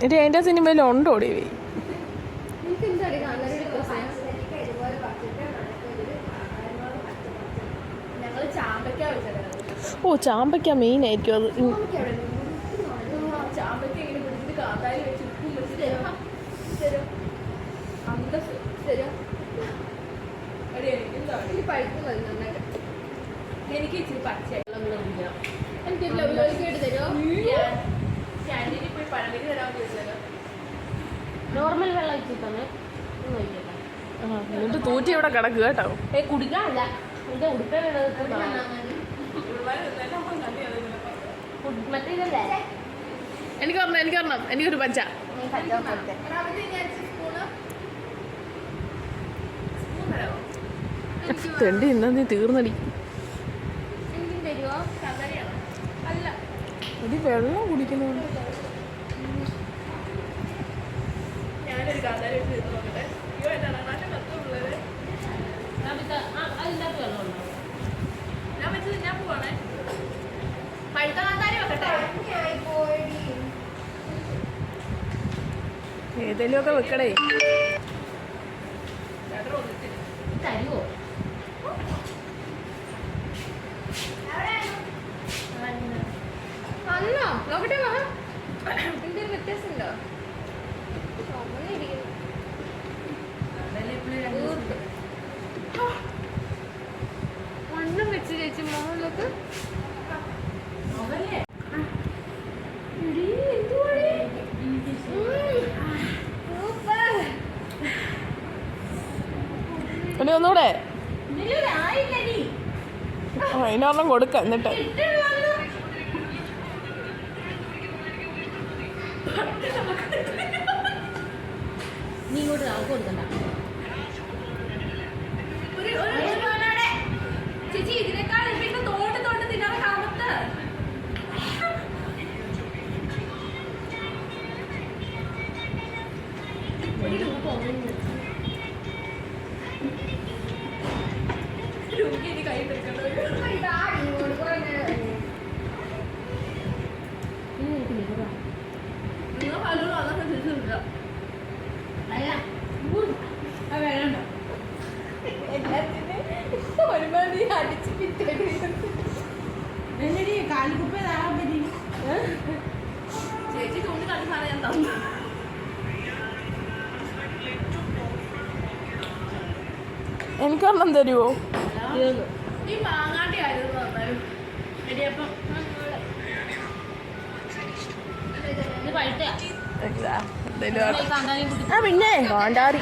എടി അതിൻ്റെ സിനിമയിലുണ്ടോടി? ഓ ചാമ്പയ്ക്ക മെയിൻ ആയിരിക്കും അത്. എനിക്ക് ഇച്ചിരി പച്ച നോർമൽ വെള്ളം വെച്ചിട്ടാണ് എന്നിട്ട് തൂറ്റി ഇവിടെ കിടക്കുക കേട്ടോ. കുടിക്കാനല്ല എന്റെ ഉടുക്കാനുള്ളത് മറ്റേതല്ലേ. എനിക്ക് പറഞ്ഞോ എനിക്കൊരു പച്ച. തെണ്ടി ഇന്നാ നീ തീർന്നടി. എടി വെള്ളം കുടിക്കുന്നുണ്ട്. ഞാനൊരു കാന്താരി നോക്കട്ടെ. ഞാൻ വെച്ചത് ഞാൻ പോവാണേ. പഴുത്ത കാന്താരി വെക്കട്ടെ. ഏതെങ്കിലും ഒക്കെ വെക്കടേ. തരുവോ? അല്ലോ നോക്കട്ടെ. എന്തെങ്കിലും വ്യത്യാസമുണ്ടോ? മണ്ണും വെച്ച് ചേച്ചി മോളിലൊക്കെ ഒന്നുകൂടെ അതിനൊരെണ്ണം കൊടുക്ക. എന്നിട്ട് നീ ഇങ്ങോട്ട് കൊടുക്കണ്ട ചേച്ചി. ഇതിനേക്കാൾ പിന്നെ തോട്ട് തിന്നാതെ കാമത്ത് കൈ ഒരുമാതിരി അടിച്ച് ചേച്ചി ചൂണ്ടി കണ്ട സാധനം ഞാൻ തന്നു. എനിക്കൊരെണ്ണം തരുമോ? ഈ മാങ്ങാണ്ടി ആയിരുന്നു തന്നാലും ഇടിയപ്പം പിന്നെ കാണ്ടാരി